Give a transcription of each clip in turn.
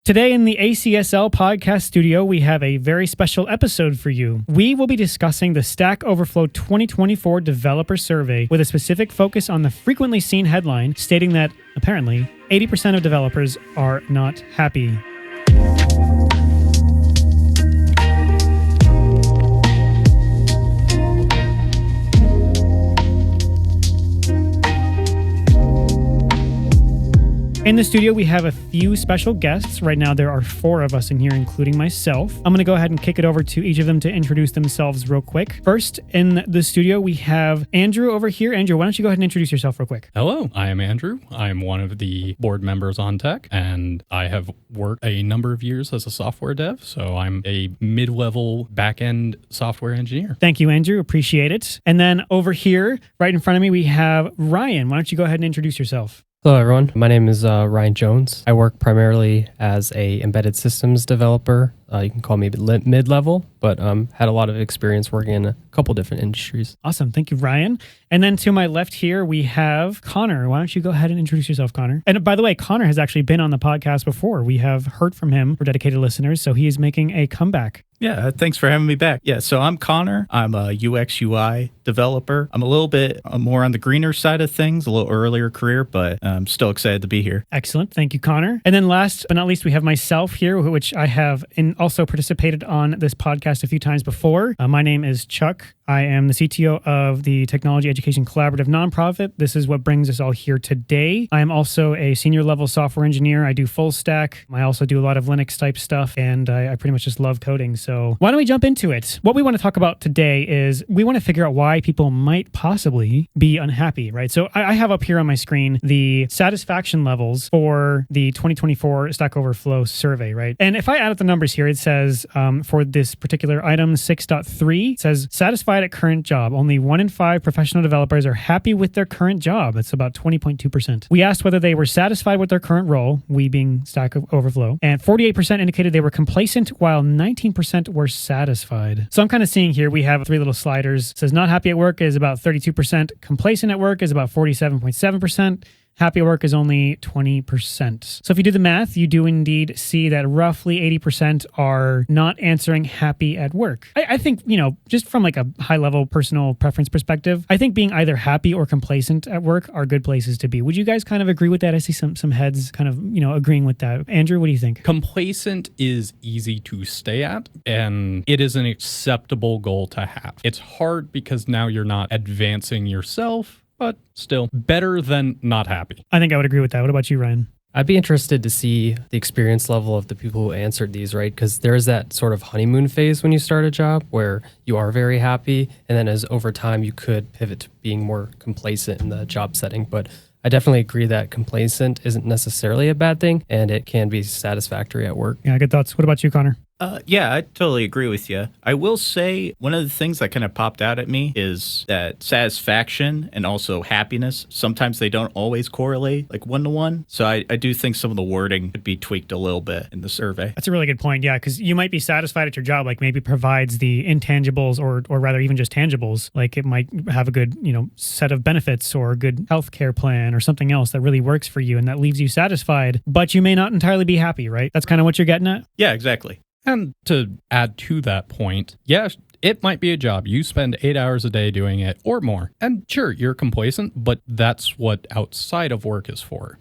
Today in the ACSL podcast studio, we have a very special episode for you. We will be discussing the Stack Overflow 2024 Developer Survey with a specific focus on the frequently seen headline stating that, apparently, 80% of developers are not happy. In the studio, we have a few special guests. Right now, there are 4 of us in here, including myself. I'm going to go ahead and kick it over to each of them to introduce themselves real quick. First, in the studio, we have Andrew over here. Andrew, why don't you go ahead and introduce yourself real quick? Hello, I am Andrew. I am one of the board members on TEC, and I have worked a number of years as a software dev, so I'm a mid-level back-end software engineer. Thank you, Andrew. Appreciate it. And then over here, right in front of me, we have Ryan. Why don't you go ahead and introduce yourself? Hello, everyone. My name is Ryan Jones. I work primarily as a embedded systems developer. You can call me mid-level, but had a lot of experience working in a couple different industries. Awesome. Thank you, Ryan. And then to my left here, we have Connor. Why don't you go ahead and introduce yourself, Connor? And by the way, Connor has actually been on the podcast before. We have heard from him for dedicated listeners, so he is making a comeback. Yeah, thanks for having me back. Yeah, so I'm Connor. I'm a UX UI developer. I'm a little bit more on the greener side of things, a little earlier career, but I'm still excited to be here. Excellent. Thank you, Connor. And then last but not least, we have myself here, which I have also participated on this podcast a few times before. My name is Chuck. I am the CTO of the Technology Education Collaborative nonprofit. This is what brings us all here today. I am also a senior level software engineer. I do full stack. I also do a lot of Linux type stuff, and I pretty much just love coding. So why don't we jump into it? What we want to talk about today is we want to figure out why people might possibly be unhappy, right? So I have up here on my screen the satisfaction levels for the 2024 Stack Overflow survey, right? And if I add up the numbers here, it says for this particular item 6.3, it says satisfied at current job. Only 1 in 5 professional developers are happy with their current job. That's about 20.2%. We asked whether they were satisfied with their current role, we being Stack Overflow, and 48% indicated they were complacent, while 19% were satisfied. So I'm kind of seeing here, we have 3 little sliders. It says not happy at work is about 32%, complacent at work is about 47.7%, happy at work is only 20%. So if you do the math, you do indeed see that roughly 80% are not answering happy at work. I think, just from like a high level personal preference perspective, I think being either happy or complacent at work are good places to be. Would you guys kind of agree with that? I see some heads kind of, agreeing with that. Andrew, what do you think? Complacent is easy to stay at, and it is an acceptable goal to have. It's hard because now you're not advancing yourself, but still better than not happy. I think I would agree with that. What about you, Ryan? I'd be interested to see the experience level of the people who answered these, right? Because there is that sort of honeymoon phase when you start a job where you are very happy, and then as over time you could pivot to being more complacent in the job setting. But I definitely agree that complacent isn't necessarily a bad thing, and it can be satisfactory at work. Yeah, good thoughts. What about you, Connor? Yeah, I totally agree with you. I will say one of the things that kind of popped out at me is that satisfaction and also happiness, sometimes they don't always correlate like 1-to-1. So I do think some of the wording could be tweaked a little bit in the survey. That's a really good point. Yeah, because you might be satisfied at your job, like maybe provides the intangibles or rather even just tangibles. Like it might have a good, set of benefits or a good healthcare plan or something else that really works for you and that leaves you satisfied, but you may not entirely be happy, right? That's kind of what you're getting at? Yeah, exactly. And to add to that point, yeah, it might be a job. You spend 8 hours a day doing it or more. And sure, you're complacent, but that's what outside of work is for.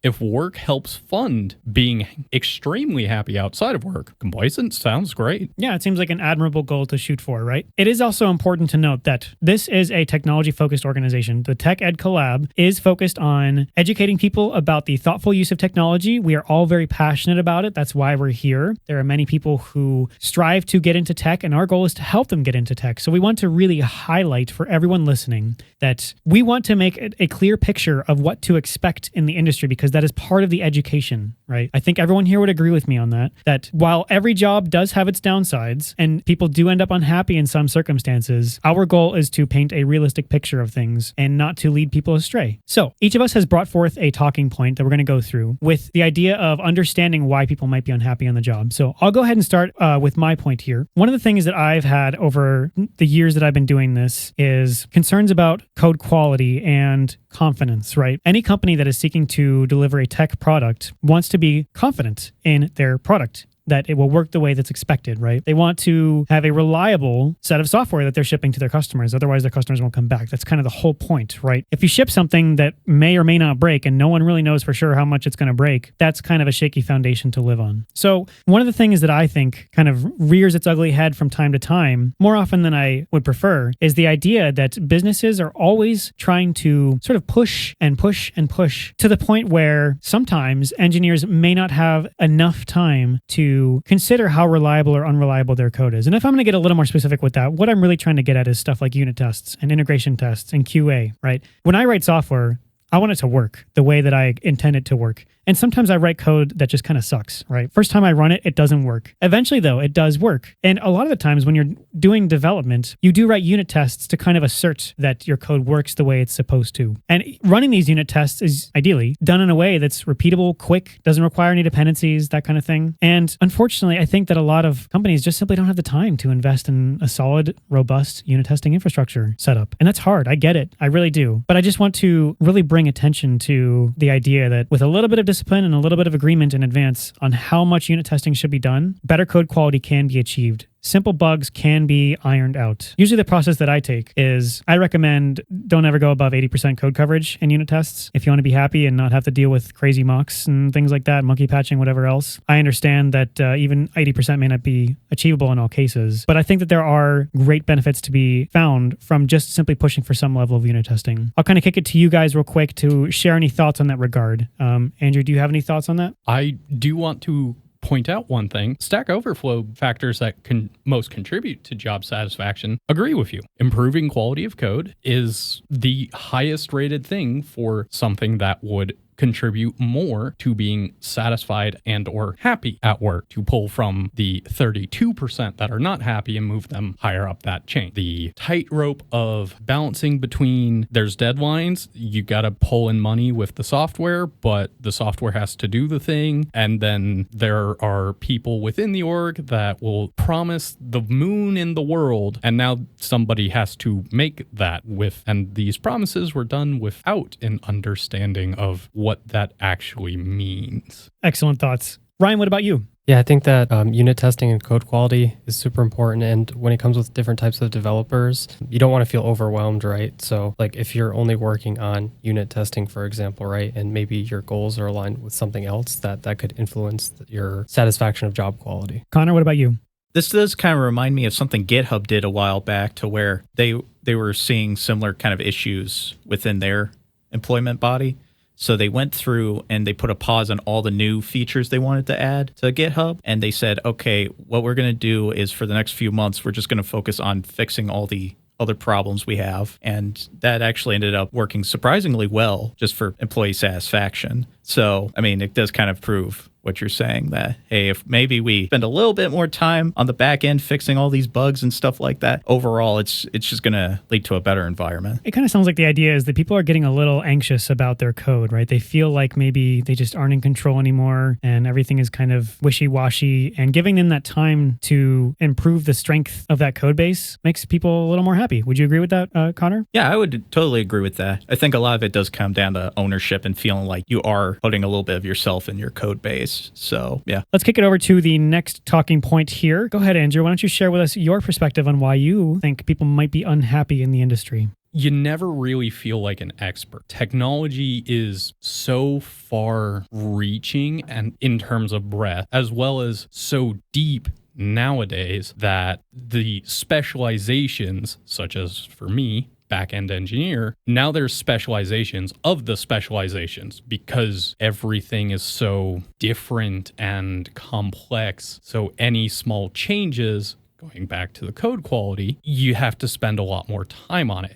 If work helps fund being extremely happy outside of work, complacent sounds great. Yeah, it seems like an admirable goal to shoot for, right? It is also important to note that this is a technology-focused organization. The Tech Ed Collab is focused on educating people about the thoughtful use of technology. We are all very passionate about it. That's why we're here. There are many people who strive to get into tech, and our goal is to help them get into tech. So we want to really highlight for everyone listening that we want to make a clear picture of what to expect in the industry, because that is part of the education, right? I think everyone here would agree with me on that while every job does have its downsides and people do end up unhappy in some circumstances, our goal is to paint a realistic picture of things and not to lead people astray. So each of us has brought forth a talking point that we're going to go through with the idea of understanding why people might be unhappy on the job. So I'll go ahead and start with my point here. One of the things that I've had over the years that I've been doing this is concerns about code quality and confidence, right? Any company that is seeking to deliver a tech product wants to be confident in their product, that it will work the way that's expected, right? They want to have a reliable set of software that they're shipping to their customers. Otherwise, their customers won't come back. That's kind of the whole point, right? If you ship something that may or may not break and no one really knows for sure how much it's going to break, that's kind of a shaky foundation to live on. So one of the things that I think kind of rears its ugly head from time to time, more often than I would prefer, is the idea that businesses are always trying to sort of push and push and push to the point where sometimes engineers may not have enough time to consider how reliable or unreliable their code is. And if I'm going to get a little more specific with that, what I'm really trying to get at is stuff like unit tests and integration tests and QA, right? When I write software, I want it to work the way that I intend it to work. And sometimes I write code that just kind of sucks, right? First time I run it, it doesn't work. Eventually, though, it does work. And a lot of the times when you're doing development, you do write unit tests to kind of assert that your code works the way it's supposed to. And running these unit tests is ideally done in a way that's repeatable, quick, doesn't require any dependencies, that kind of thing. And unfortunately, I think that a lot of companies just simply don't have the time to invest in a solid, robust unit testing infrastructure setup. And that's hard. I get it. I really do. But I just want to really bring attention to the idea that with a little bit of discipline and a little bit of agreement in advance on how much unit testing should be done, better code quality can be achieved. Simple bugs can be ironed out. Usually the process that I take is I recommend don't ever go above 80% code coverage in unit tests if you want to be happy and not have to deal with crazy mocks and things like that, monkey patching, whatever else. I understand that even 80% may not be achievable in all cases, but I think that there are great benefits to be found from just simply pushing for some level of unit testing. I'll kind of kick it to you guys real quick to share any thoughts on that regard. Andrew, do you have any thoughts on that? I do want to point out one thing. Stack Overflow factors that can most contribute to job satisfaction agree with you. Improving quality of code is the highest rated thing for something that would contribute more to being satisfied and or happy at work, to pull from the 32% that are not happy and move them higher up that chain. The tightrope of balancing between there's deadlines, you got to pull in money with the software, but the software has to do the thing. And then there are people within the org that will promise the moon in the world, and now somebody has to make that with, and these promises were done without an understanding of what that actually means. Excellent thoughts. Ryan, what about you? Yeah, I think that unit testing and code quality is super important. And when it comes with different types of developers, you don't want to feel overwhelmed, right? So like if you're only working on unit testing, for example, right, and maybe your goals are aligned with something else, that could influence your satisfaction of job quality. Connor, what about you? This does kind of remind me of something GitHub did a while back, to where they were seeing similar kind of issues within their employment body. So they went through and they put a pause on all the new features they wanted to add to GitHub. And they said, okay, what we're going to do is for the next few months, we're just going to focus on fixing all the other problems we have. And that actually ended up working surprisingly well just for employee satisfaction. So, I mean, it does kind of prove what you're saying, that, hey, if maybe we spend a little bit more time on the back end fixing all these bugs and stuff like that, overall, it's just going to lead to a better environment. It kind of sounds like the idea is that people are getting a little anxious about their code, right? They feel like maybe they just aren't in control anymore and everything is kind of wishy-washy, and giving them that time to improve the strength of that code base makes people a little more happy. Would you agree with that, Connor? Yeah, I would totally agree with that. I think a lot of it does come down to ownership and feeling like you are putting a little bit of yourself in your code base. So, yeah. Let's kick it over to the next talking point here. Go ahead, Andrew. Why don't you share with us your perspective on why you think people might be unhappy in the industry? You never really feel like an expert. Technology is so far reaching and in terms of breadth, as well as so deep nowadays, that the specializations, such as for me, back-end engineer, now there's specializations of the specializations because everything is so different and complex. So any small changes, going back to the code quality, you have to spend a lot more time on it.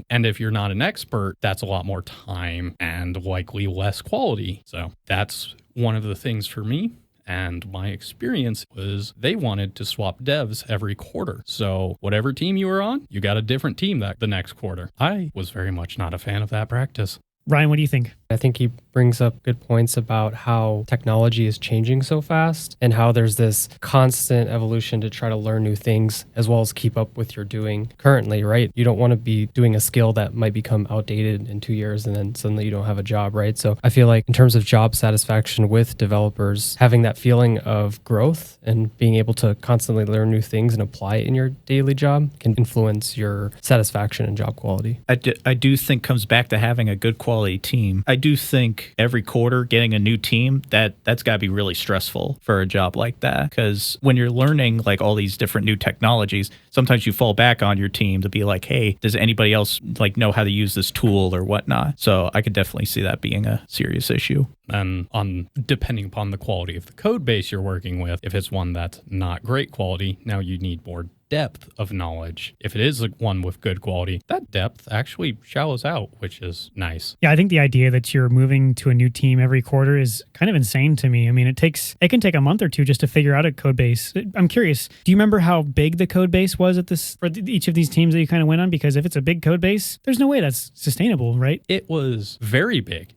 And if you're not an expert, that's a lot more time and likely less quality. So that's one of the things for me. And my experience was they wanted to swap devs every quarter. So whatever team you were on, you got a different team the next quarter. I was very much not a fan of that practice. Ryan, what do you think? I think he brings up good points about how technology is changing so fast and how there's this constant evolution to try to learn new things as well as keep up with your doing currently, right? You don't want to be doing a skill that might become outdated in 2 years and then suddenly you don't have a job, right? So I feel like in terms of job satisfaction with developers, having that feeling of growth and being able to constantly learn new things and apply it in your daily job can influence your satisfaction and job quality. I do think comes back to having a good quality team. I do think every quarter getting a new team, that's got to be really stressful for a job like that, because when you're learning like all these different new technologies, sometimes you fall back on your team to be like, hey, does anybody else like know how to use this tool or whatnot? So I could definitely see that being a serious issue. And depending upon the quality of the code base you're working with, if it's one that's not great quality, now you need more depth of knowledge. If it is one with good quality, that depth actually shallows out, which is nice. Yeah, I think the idea that you're moving to a new team every quarter is kind of insane to me. I mean, it can take a month or two just to figure out a code base. I'm curious, do you remember how big the code base was for each of these teams that you kind of went on? Because if it's a big code base, there's no way that's sustainable, right? It was very big.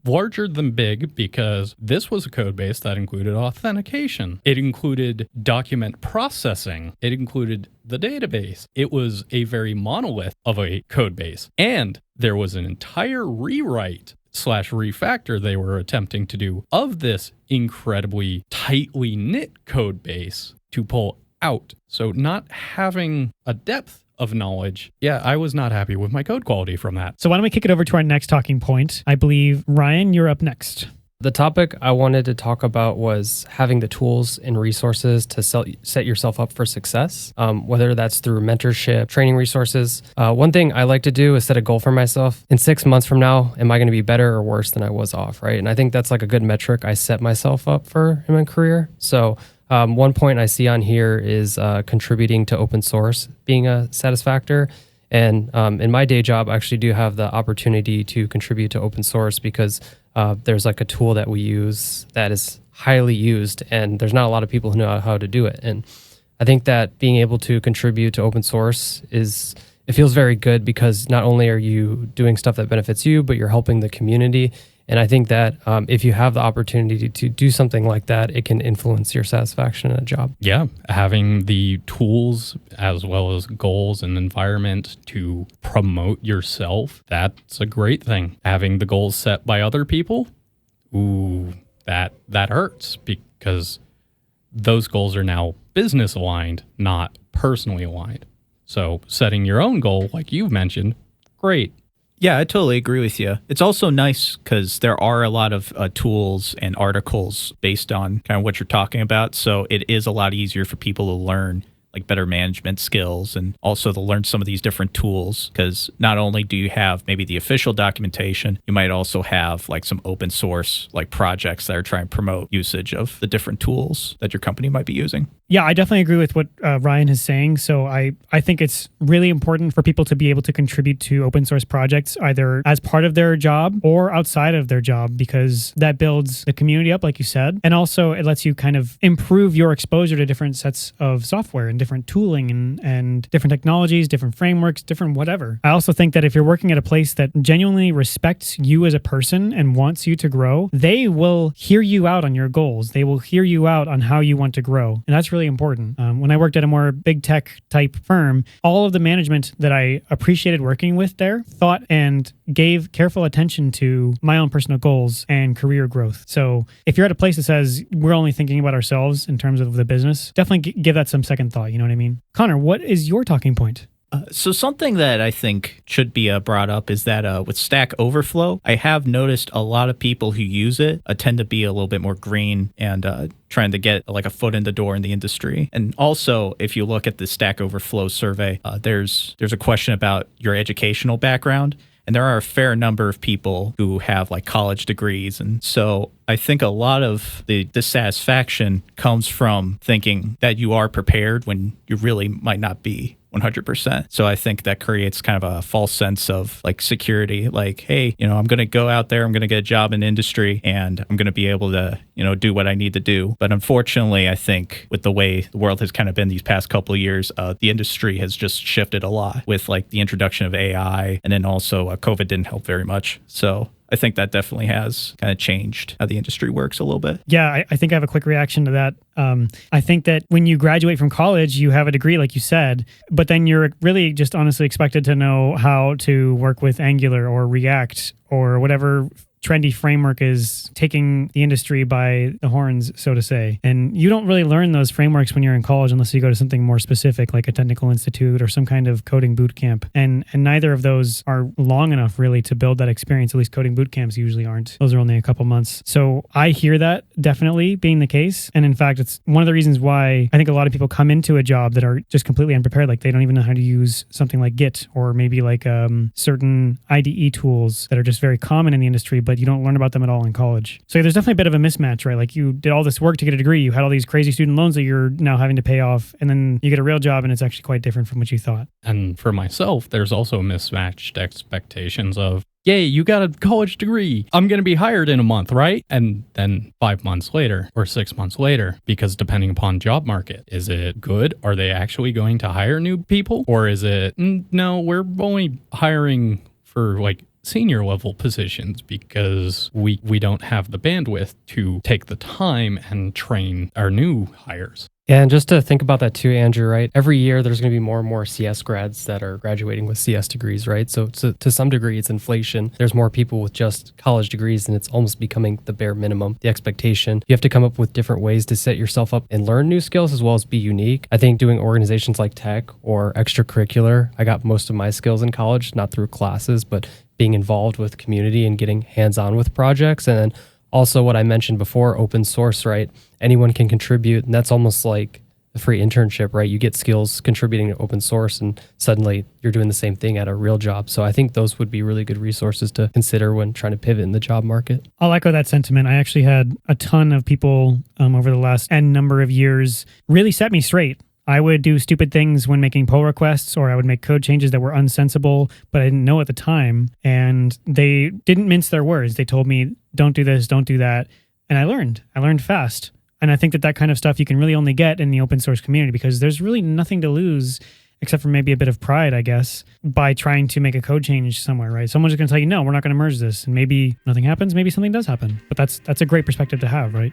Larger than big, because this was a code base that included authentication. It included document processing. It included the database. It was a very monolith of a code base. And there was an entire rewrite / refactor they were attempting to do of this incredibly tightly knit code base to pull out. So not having a depth of knowledge. Yeah, I was not happy with my code quality from that. So why don't we kick it over to our next talking point? I believe, Ryan, you're up next. The topic I wanted to talk about was having the tools and resources to set yourself up for success, whether that's through mentorship, training resources. One thing I like to do is set a goal for myself. In 6 months from now, am I going to be better or worse than I was off, right? And I think that's like a good metric I set myself up for in my career. So one point I see on here is contributing to open source being a satisfactor. And in my day job, I actually do have the opportunity to contribute to open source because there's like a tool that we use that is highly used and there's not a lot of people who know how to do it. And I think that being able to contribute to open source it feels very good because not only are you doing stuff that benefits you, but you're helping the community. And I think that if you have the opportunity to do something like that, it can influence your satisfaction in a job. Yeah, having the tools as well as goals and environment to promote yourself, that's a great thing. Having the goals set by other people, ooh, that hurts because those goals are now business aligned, not personally aligned. So setting your own goal, like you've mentioned, great. Yeah, I totally agree with you. It's also nice because there are a lot of tools and articles based on kind of what you're talking about. So it is a lot easier for people to learn like better management skills and also to learn some of these different tools, because not only do you have maybe the official documentation, you might also have like some open source like projects that are trying to promote usage of the different tools that your company might be using. Yeah, I definitely agree with what Ryan is saying. So I think it's really important for people to be able to contribute to open source projects either as part of their job or outside of their job, because that builds the community up, like you said. And also it lets you kind of improve your exposure to different sets of software and different tooling and different technologies, different frameworks, different whatever. I also think that if you're working at a place that genuinely respects you as a person and wants you to grow, they will hear you out on your goals. They will hear you out on how you want to grow. And that's really important. When I worked at a more big tech type firm, all of the management that I appreciated working with there thought and gave careful attention to my own personal goals and career growth. So if you're at a place that says we're only thinking about ourselves in terms of the business, definitely give that some second thought. You know what I mean? Connor, what is your talking point? So something that I think should be brought up is that with Stack Overflow, I have noticed a lot of people who use it tend to be a little bit more green and trying to get like a foot in the door in the industry. And also, if you look at the Stack Overflow survey, there's a question about your educational background. And there are a fair number of people who have like college degrees. And so I think a lot of the dissatisfaction comes from thinking that you are prepared when you really might not be 100%. So I think that creates kind of a false sense of like security, like, hey, I'm going to go out there, I'm going to get a job in industry, and I'm going to be able to, do what I need to do. But unfortunately, I think with the way the world has kind of been these past couple of years, the industry has just shifted a lot with like the introduction of AI, and then also COVID didn't help very much. So I think that definitely has kind of changed how the industry works a little bit. Yeah, I think I have a quick reaction to that. I think that when you graduate from college, you have a degree, like you said, but then you're really just honestly expected to know how to work with Angular or React or whatever trendy framework is taking the industry by the horns, so to say. And you don't really learn those frameworks when you're in college unless you go to something more specific, like a technical institute or some kind of coding boot camp. And neither of those are long enough really to build that experience. At least coding boot camps usually aren't. Those are only a couple months. So I hear that definitely being the case. And in fact, it's one of the reasons why I think a lot of people come into a job that are just completely unprepared. Like they don't even know how to use something like Git or maybe like certain IDE tools that are just very common in the industry, but you don't learn about them at all in college. So there's definitely a bit of a mismatch, right? Like you did all this work to get a degree, you had all these crazy student loans that you're now having to pay off, and then you get a real job and it's actually quite different from what you thought. And for myself, there's also mismatched expectations of, yay, you got a college degree, I'm going to be hired in a month, right? And then 5 months later or 6 months later, because depending upon job market, is it good? Are they actually going to hire new people? Or is it, no, we're only hiring for like senior level positions because we don't have the bandwidth to take the time and train our new hires. Yeah, and just to think about that too, Andrew, right? Every year there's going to be more and more CS grads that are graduating with CS degrees, right? So to some degree, it's inflation. There's more people with just college degrees, and it's almost becoming the bare minimum, the expectation. You have to come up with different ways to set yourself up and learn new skills as well as be unique. I think doing organizations like TEC or extracurricular, I got most of my skills in college, not through classes, but being involved with community and getting hands-on with projects. And then also what I mentioned before, open source, right? Anyone can contribute, and that's almost like a free internship, right? You get skills contributing to open source, and suddenly you're doing the same thing at a real job. So I think those would be really good resources to consider when trying to pivot in the job market. I'll echo that sentiment. I actually had a ton of people over the last N number of years really set me straight. I would do stupid things when making pull requests, or I would make code changes that were unsensible, but I didn't know at the time. And they didn't mince their words. They told me, don't do this, don't do that. And I learned fast. And I think that kind of stuff you can really only get in the open source community, because there's really nothing to lose except for maybe a bit of pride, I guess, by trying to make a code change somewhere, right? Someone's just going to tell you, no, we're not going to merge this. And maybe nothing happens, maybe something does happen. But that's a great perspective to have, right?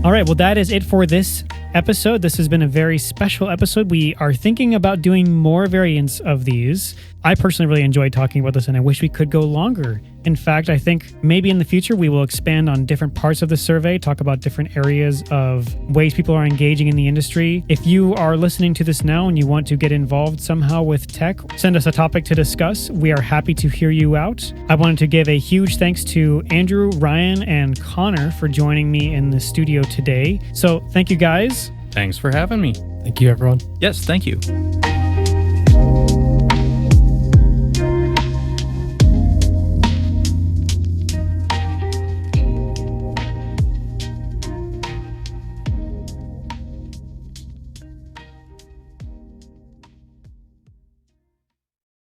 All right, well, that is it for this episode. This has been a very special episode. We are thinking about doing more variants of these. I personally really enjoyed talking about this, and I wish we could go longer. In fact, I think maybe in the future we will expand on different parts of the survey, talk about different areas of ways people are engaging in the industry. If you are listening to this now and you want to get involved somehow with tech, send us a topic to discuss. We are happy to hear you out. I wanted to give a huge thanks to Andrew, Ryan, and Connor for joining me in the studio today. So thank you guys. Thanks for having me. Thank you, everyone. Yes, thank you.